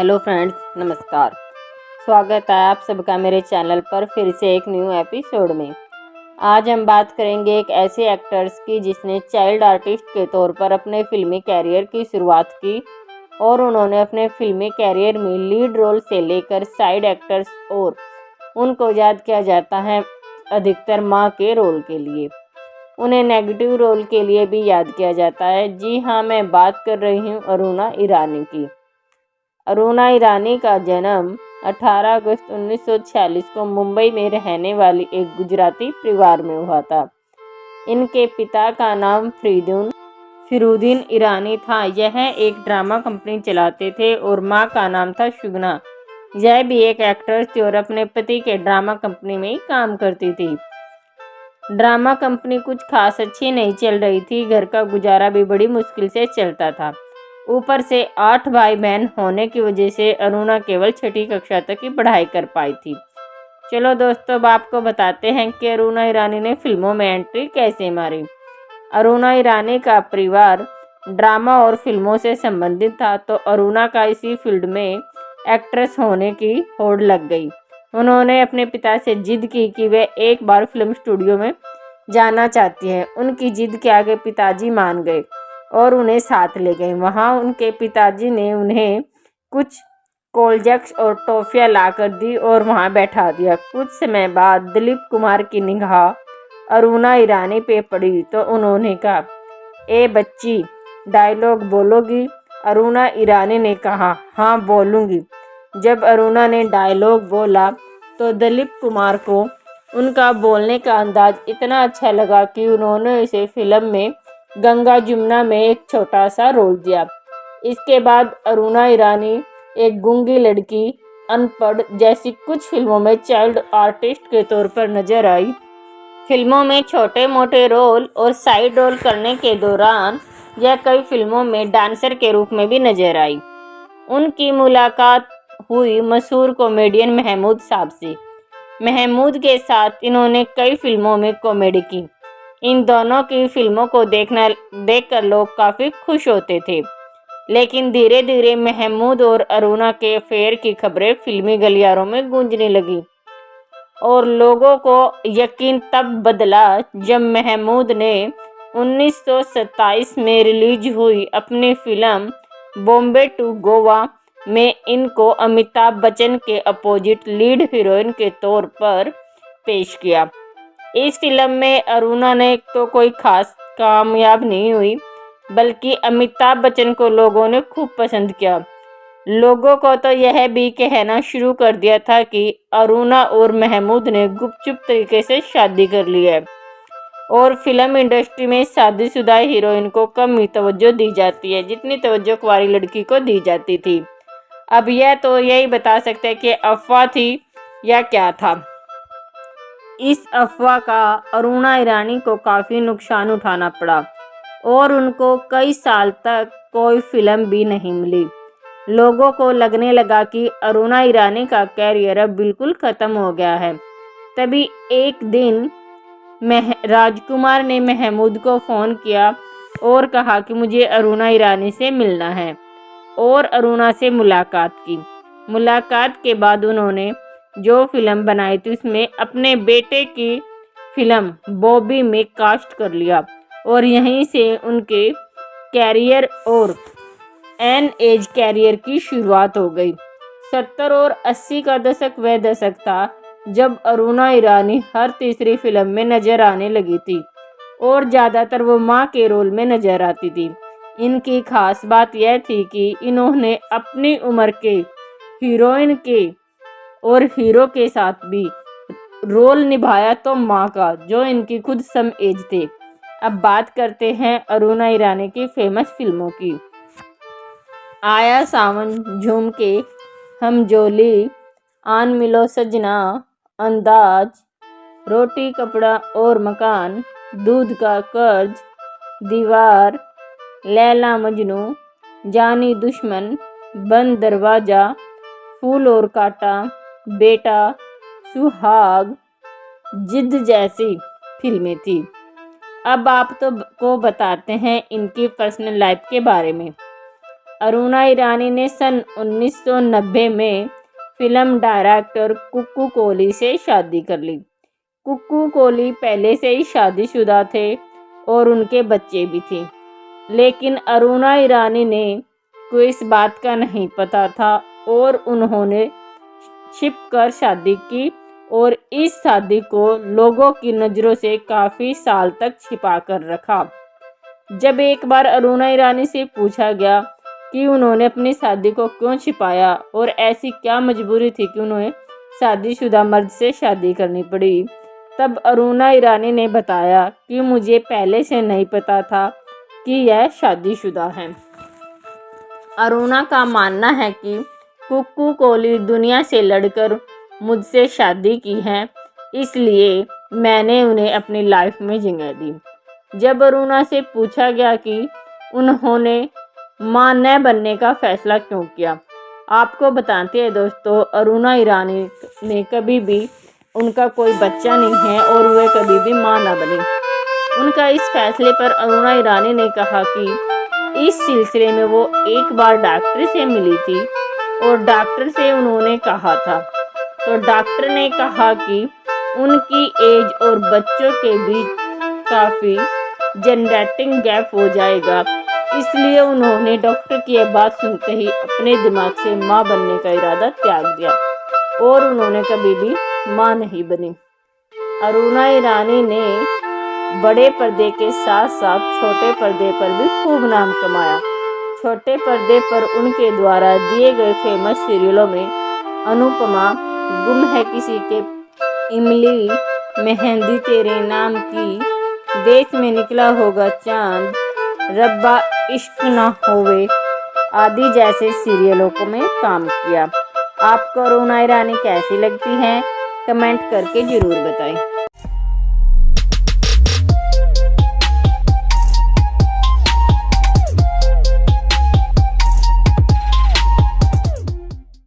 Hello friends, नमस्कार। स्वागत है आप सबका मेरे चैनल पर फिर से एक न्यू एपिसोड में। आज हम बात करेंगे एक ऐसे एक्टर्स की जिसने चाइल्ड आर्टिस्ट के तौर पर अपने फिल्मी कैरियर की शुरुआत की और उन्होंने अपने फिल्मी कैरियर में लीड रोल से लेकर साइड एक्टर्स और उनको याद किया जाता है अधिकतर माँ के रोल के लिए। उन्हें नेगेटिव रोल के लिए भी याद किया जाता है। जी हाँ, मैं बात कर रही हूँ अरुणा ईरानी की। अरुणा ईरानी का जन्म 18 अगस्त 1946 को मुंबई में रहने वाली एक गुजराती परिवार में हुआ था। इनके पिता का नाम फिरुद्दीन ईरानी था। यह एक ड्रामा कंपनी चलाते थे और मां का नाम था शुगना। यह भी एक एक्ट्रेस थी और अपने पति के ड्रामा कंपनी में ही काम करती थी। ड्रामा कंपनी कुछ खास अच्छी नहीं चल रही थी। घर का गुजारा भी बड़ी मुश्किल से चलता था। ऊपर से 8 भाई बहन होने की वजह से अरुणा केवल 6ठी कक्षा तक की पढ़ाई कर पाई थी। चलो दोस्तों, अब आपको बताते हैं कि अरुणा ईरानी ने फिल्मों में एंट्री कैसे मारी। अरुणा ईरानी का परिवार ड्रामा और फिल्मों से संबंधित था, तो अरुणा का इसी फील्ड में एक्ट्रेस होने की होड़ लग गई। उन्होंने अपने पिता से जिद की कि वे एक बार फिल्म स्टूडियो में जाना चाहती हैं। उनकी जिद के आगे पिताजी मान गए और उन्हें साथ ले गए। वहाँ उनके पिताजी ने उन्हें कुछ कोल्जक्स और टॉफियाँ ला कर दी और वहाँ बैठा दिया। कुछ समय बाद दिलीप कुमार की निगाह अरुणा ईरानी पे पड़ी तो उन्होंने कहा, ए बच्ची, डायलॉग बोलोगी? अरुणा ईरानी ने कहा, हाँ बोलूँगी। जब अरुणा ने डायलॉग बोला तो दिलीप कुमार को उनका बोलने का अंदाज इतना अच्छा लगा कि उन्होंने इसे फिल्म में गंगा जमुना में एक छोटा सा रोल दिया। इसके बाद अरुणा ईरानी एक गूंगी लड़की, अनपढ़ जैसी कुछ फिल्मों में चाइल्ड आर्टिस्ट के तौर पर नजर आई। फिल्मों में छोटे मोटे रोल और साइड रोल करने के दौरान यह कई फिल्मों में डांसर के रूप में भी नजर आई। उनकी मुलाकात हुई मशहूर कॉमेडियन महमूद साहब से। महमूद के साथ इन्होंने कई फिल्मों में कॉमेडी की। इन दोनों की फिल्मों को देखकर लोग काफ़ी खुश होते थे। लेकिन धीरे धीरे महमूद और अरुणा के अफेयर की खबरें फिल्मी गलियारों में गूंजने लगी और लोगों को यकीन तब बदला जब महमूद ने 1927 में रिलीज हुई अपनी फिल्म बॉम्बे टू गोवा में इनको अमिताभ बच्चन के अपोजिट लीड हीरोइन के तौर पर पेश किया। इस फिल्म में अरुणा ने तो कोई खास कामयाब नहीं हुई, बल्कि अमिताभ बच्चन को लोगों ने खूब पसंद किया। लोगों को तो यह भी कहना शुरू कर दिया था कि अरुणा और महमूद ने गुपचुप तरीके से शादी कर ली है और फिल्म इंडस्ट्री में शादीशुदा हीरोइन को कम ही तवज्जो दी जाती है जितनी तवज्जो कुंवारी लड़की को दी जाती थी। अब यह तो यही बता सकते हैं कि अफवाह थी या क्या था। इस अफवाह का अरुणा ईरानी को काफ़ी नुकसान उठाना पड़ा और उनको कई साल तक कोई फिल्म भी नहीं मिली। लोगों को लगने लगा कि अरुणा ईरानी का कैरियर अब बिल्कुल ख़त्म हो गया है। तभी एक दिन राजकुमार ने महमूद को फ़ोन किया और कहा कि मुझे अरुणा ईरानी से मिलना है और अरुणा से मुलाकात की। मुलाकात के बाद उन्होंने जो फिल्म बनाई थी उसमें अपने बेटे की फिल्म बॉबी में कास्ट कर लिया और यहीं से उनके कैरियर और एन एज कैरियर की शुरुआत हो गई। 70 और 80 का दशक वह दशक था जब अरुणा ईरानी हर तीसरी फिल्म में नजर आने लगी थी और ज़्यादातर वो माँ के रोल में नजर आती थी। इनकी खास बात यह थी कि इन्होंने अपनी उम्र के हीरोइन के और हीरो के साथ भी रोल निभाया, तो माँ का, जो इनकी खुद सम एज थे। अब बात करते हैं अरुणा ईरानी की फेमस फिल्मों की। आया सावन, झुमके, हम जोली, आन मिलो सजना, अंदाज, रोटी कपड़ा और मकान, दूध का कर्ज, दीवार, लैला मजनू, जानी दुश्मन, बंद दरवाजा, फूल और कांटा, बेटा, सुहाग, जिद जैसी फिल्में थी। अब आप को बताते हैं इनकी पर्सनल लाइफ के बारे में। अरुणा ईरानी ने सन 1990 में फिल्म डायरेक्टर कुक्कू कोहली से शादी कर ली। कुक्कू कोहली पहले से ही शादीशुदा थे और उनके बच्चे भी थे, लेकिन अरुणा ईरानी ने को इस बात का नहीं पता था और उन्होंने छिप कर शादी की और इस शादी को लोगों की नज़रों से काफ़ी साल तक छिपा कर रखा। जब एक बार अरुणा ईरानी से पूछा गया कि उन्होंने अपनी शादी को क्यों छिपाया और ऐसी क्या मजबूरी थी कि उन्हें शादीशुदा मर्द से शादी करनी पड़ी, तब अरुणा ईरानी ने बताया कि मुझे पहले से नहीं पता था कि यह शादीशुदा हैं। अरुणा का मानना है कि कुक्कू कोहली दुनिया से लड़कर मुझसे शादी की है, इसलिए मैंने उन्हें अपनी लाइफ में जगह दी। जब अरुणा से पूछा गया कि उन्होंने मां न बनने का फैसला क्यों किया, आपको बताते हैं दोस्तों, अरुणा ईरानी ने कभी भी उनका कोई बच्चा नहीं है और वे कभी भी मां न बनी। उनका इस फैसले पर अरुणा ईरानी ने कहा कि इस सिलसिले में वो एक बार डॉक्टर से मिली थी और डॉक्टर से उन्होंने कहा था, तो डॉक्टर ने कहा कि उनकी एज और बच्चों के बीच काफ़ी जनरेटिंग गैप हो जाएगा, इसलिए उन्होंने डॉक्टर की यह बात सुनते ही अपने दिमाग से मां बनने का इरादा त्याग दिया और उन्होंने कभी भी मां नहीं बनी। अरुणा ईरानी ने बड़े पर्दे के साथ साथ छोटे पर्दे पर भी खूब नाम कमाया। छोटे पर्दे पर उनके द्वारा दिए गए फेमस सीरियलों में अनुपमा, गुम है किसी के, इमली, मेहंदी तेरे नाम की, देश में निकला होगा चांद, रब्बा इश्क ना होवे आदि जैसे सीरियलों को में काम किया। आपको अरुणा ईरानी कैसी लगती हैं? कमेंट करके ज़रूर बताएं।